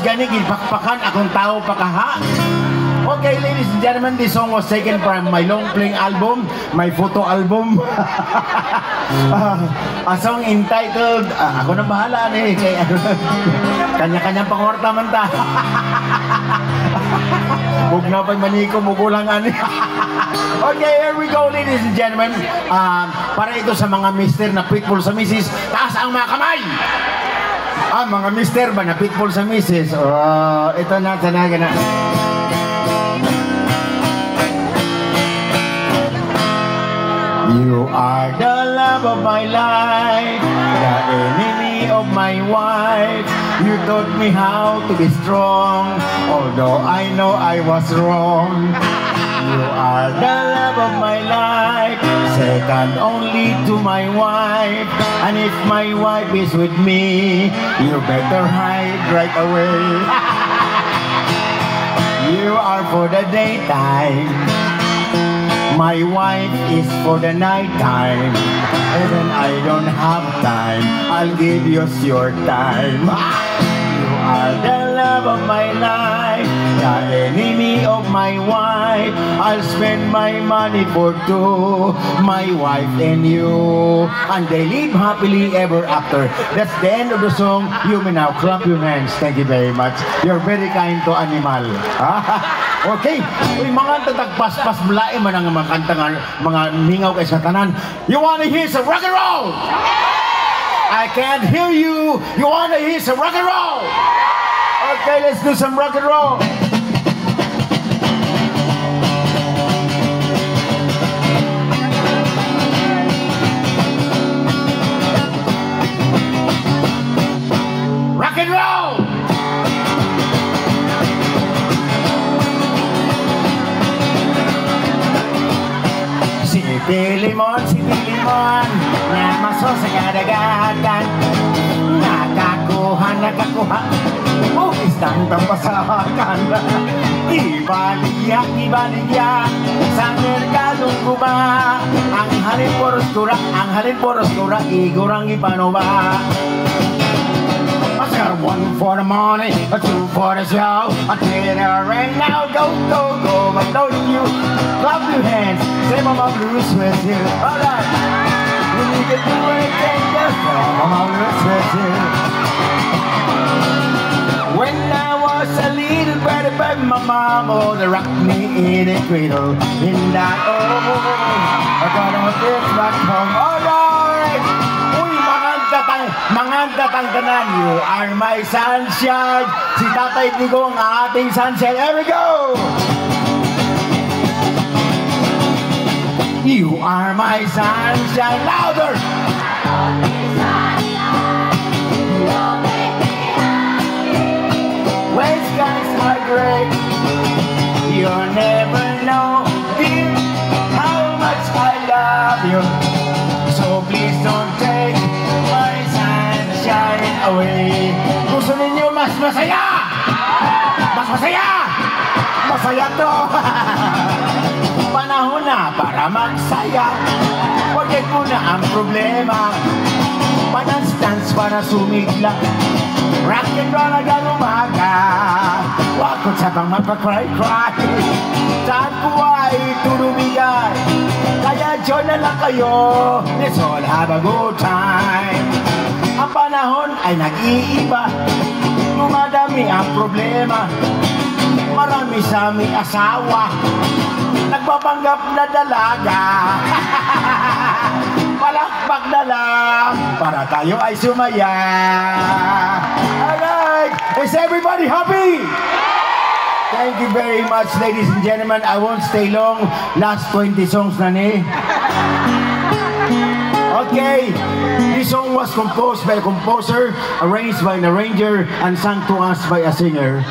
gani gipakpakan akong tao pakaha. Okay, ladies and gentlemen, this song was taken from my long-playing album, my photo album. A song entitled, ako na bahala eh, kanya-kanyang pangwarta man ta. Huwag na pa'y maniko, mugulangan eh. Okay, here we go, ladies and gentlemen. Para ito sa mga mister na pitbull sa misis, taas ang mga kamay! Mga mister ba na pitbull sa misis? Ito na, tanaga na. You are the love of my life, the enemy of my wife. You taught me how to be strong, although I know I was wrong. You are the love of my life, second only to my wife. And if my wife is with me, you better hide right away. You are for the daytime, my wife is for the night time. And when I don't have time, I'll give you your time. You are the love of my life, the enemy of my wife. I'll spend my money for two, my wife and you. And they live happily ever after. That's the end of the song. You may now clap your hands. Thank you very much. You're very kind to animal. Okay, uy, mga tatagpas-pas mulae man ang mga kanta nga, mga mingaw kay satanan. You wanna hear some rock and roll? I can't hear you. You wanna hear some rock and roll? Okay, let's do some rock and roll. Rock and roll! Si Pilimon, na maso sa kadagatan. Nakakuha, isang tampasakan. Ibaligya, sa merkadong kuba. Ang halin poros kura, igurang ipanuba. I got one for the morning, a two for the show, a dinner and now go, but don't you clap your hands, say Mama Blues with you. Alright, when you get to work and just Mama Blues with you. When I was a little baby, my mama would rock me in a cradle. In that I got on this back home. Alright, mga tatangganan, you are my sunshine. Si Tatay Digong ang ating sunshine. Here we go! You are my sunshine. Louder! When skies are gray, you'll never know, dear, how much I love you. So please don't take my sunshine away. Gusto ninyo mas masaya? Mas masaya? Masaya to. Panahon na para magsaya. Forget mo na ang problema. Panans-dance para sumigla. Rock and roll hanggang umaga. Wakot sa bang magpa-cry-cry. Saan ko ay tulumigay? Kaya dyan na lang kayo. Let's all have a good time. Ang panahon ay nag-iiba. Dumadami ang problema. Marami sa aming asawa. Nagpapanggap na dalaga. Palakpak na lang para tayo ay sumaya. Alright, is everybody happy? Thank you very much, ladies and gentlemen. I won't stay long. Last 20 songs na ni. Okay, this song was composed by a composer, arranged by an arranger, and sung to us by a singer.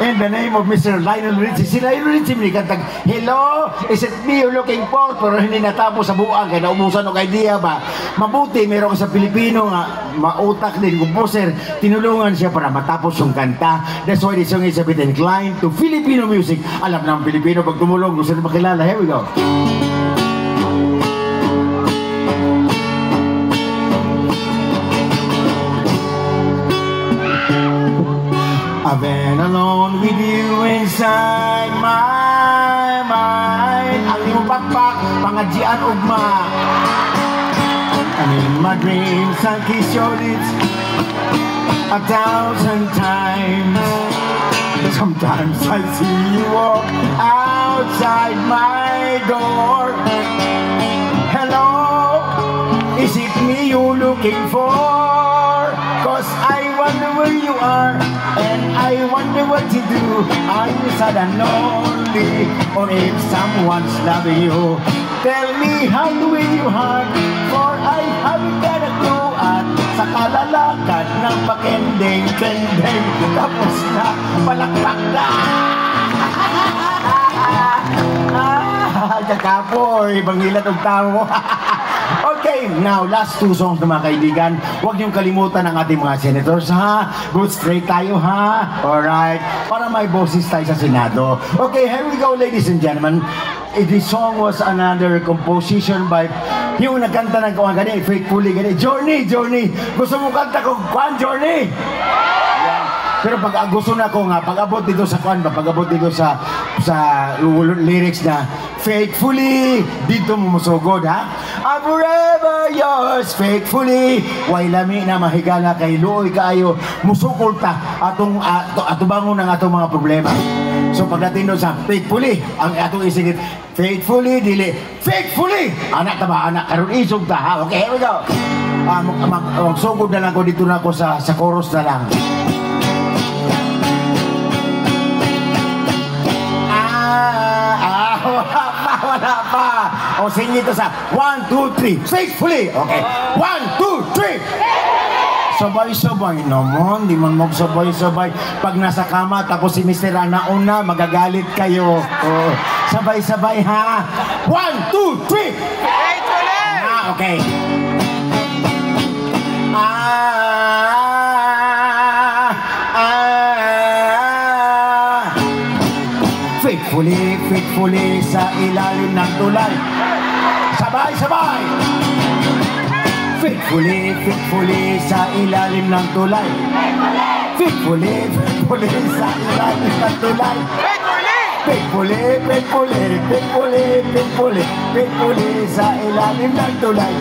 In the name of Mr. Lionel Richie. Si Lionel Richie minikantag, hello, is it me you're looking for? Pero hindi natapos sa buang, kaya naubusan o idea ba? Mabuti, meron sa Pilipino nga, mautak din, composer, tinulungan siya para matapos yung kanta. That's why this song is a bit inclined to Filipino music. Alam ng Pilipino, pag tumulong, gusto na makilala. Here we go. I've been alone with you inside my mind. Ang imo pakpak, pangadjian ugma. And in my dreams I kiss your lips 1,000 times. Sometimes I see you walk outside my door. Hello, is it me you're looking for? 'Cause I wonder where you are, and I wonder what you do. Are you sad and lonely, or if someone's loving you? Tell me how will you heart, for I haven't got a clue. At sa kalalakad ng pakendeng-kendeng, tapos na palakpak na. Kakapoy, bangilan og tao. Okay, now last two songs na mga kaibigan. Huwag niyong kalimutan ang ating mga senators, ha? Good straight tayo, ha? Alright, para may boses tayo sa Senado. Okay, here we go, ladies and gentlemen. This song was another composition by yung nagkanta ng kung gani, faithfully gani. Journey. Gusto mo kanta ko, Kwan, Journey? Pero pag gusto na ko nga, pag-abot dito sa Kwan ba, pag-abot dito sa lyrics na faithfully, dito mo musugod, ha? I'm forever yours, faithfully. Way lami na mahigala kay Luoy kayo, musukol ta atubangon ng atong mga problema. So pagdating doon sa faithfully, ang atong isigit, faithfully, dili, faithfully! Anak ta ba, anak, karon isog ta, ha? Okay, here we go. Magsugod na lang ko dito na ako sa chorus na lang. Wala pa. O, singin ito sa 1, 2, 3. Faithfully. Okay. 1, 2, 3. Sabay-sabay naman. Di man magsabay-sabay. Pag nasa kama, tapos si Mr. Anauna, magagalit kayo. Oh, sabay-sabay, ha? 1, 2, 3. Faithfully. Okay. Faithfully sa ilalim ng tulay. Sabay-sabay. Faithfully sa ilalim ng tulay. Faithfully sa ilalim ng tulay. Faithfully sa ilalim ng tulay.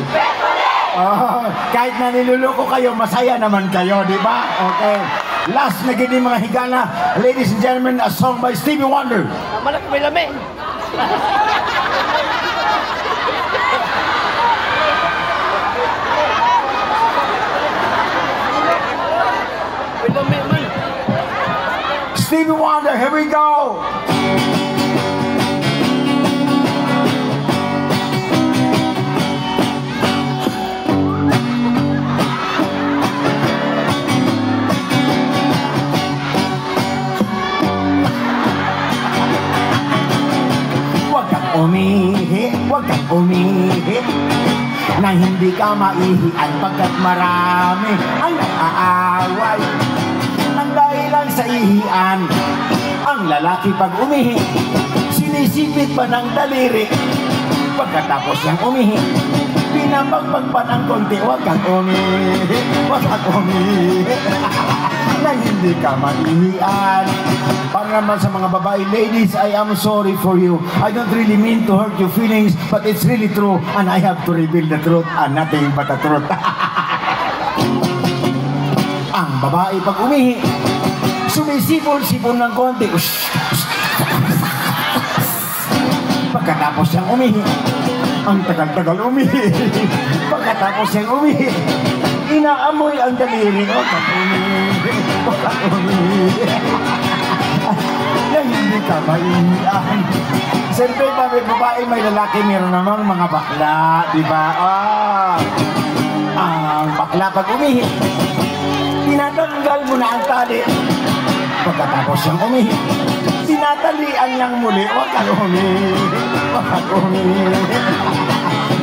Oh, kahit na niluloko kayo, masaya naman kayo, di ba? Okay. Last na gini mga higala, ladies and gentlemen, a song by Stevie Wonder. Malaki may lami. May lami man. Stevie Wonder, here we go. Huwag kang umihi na hindi ka maihian pagkat marami ang naaaway. Ang dahilan sa ihian, ang lalaki pag umihi, sinisipit pa ng daliri. Pagkatapos niyang umihi, pinapagpag pa ng konti. Huwag kang umihi na hindi ka maihian. Para naman sa mga babae, ladies, I am sorry for you. I don't really mean to hurt your feelings, but it's really true, and I have to reveal the truth and nothing but the truth. Ang babae pag umihi, sumisipon-sipon ng konti. Pagkatapos siyang umihi, ang tagal-tagal umihi. Pagkatapos siyang umihi, inaamoy ang daliri. O, na hindi ka maihian. Siyempre pa may babae, may lalaki, meron naman mga bakla, di ba? Ang bakla pag umihi, tinatanggal mo na ang tali. Pagkatapos siyang umihi, tinatalian niyang muli. Huwag kang umihi.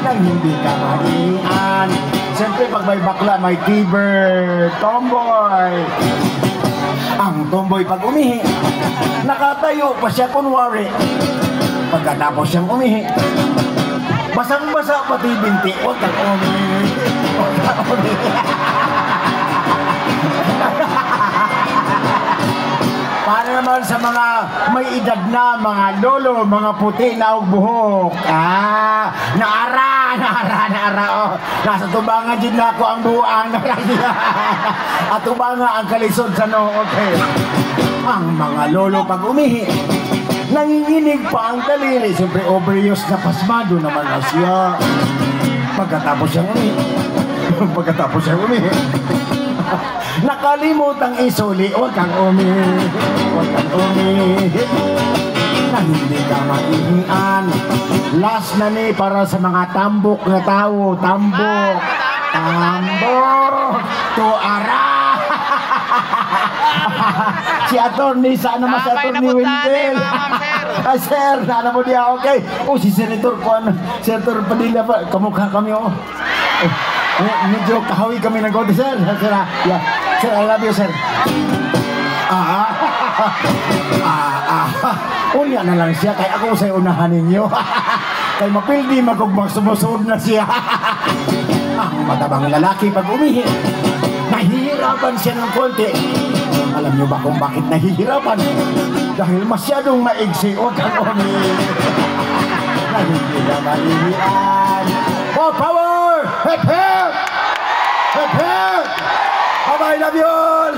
Nang hindi ka maihian. Siyempre pag may bakla, may fever, tomboy. Ang tomboy pag umihi, nakatayo pa siya kunwari. Pagkatapos siyang umihi, basang-basa pati binti. Huwag kang umihi. Para naman sa mga may edad na, mga lolo, mga puti na og buhok. Naara, oh. Nasa tubangan din na ako ang buang. At tubangan ang kalisod sa no, okay. Ang mga lolo pag umihi, nanginginig pa ang daliri. Siyempre, overuse na pasmado naman na siya. Pagkatapos siyang umihi, nakalimutang isuli. Huwag kang umihi. Na hindi ka maihian. Last na ni para sa mga tambok na tao. Tambok tuara. Si attorney, sana mas si attorney Wendell. Sir, sana mo diya, okay. Si Senator Senator Padilla pa, kamukha kami, medyo kahawi kami ng konti, sir. Yeah. Sir, I love you, sir. Unya na lang siya, kaya ako sa'yo unahan ninyo. Kaya mapildi magugmang sumusunod na siya. Ang matabang lalaki pag umihi, nahihirapan siya ng konti. Alam niyo ba kung bakit nahihirapan? Dahil masyadong maigsi. Huwag kang umihi. Na hindi na maihian. For power! Hep hep! Hep hep! Bye-bye, love you all!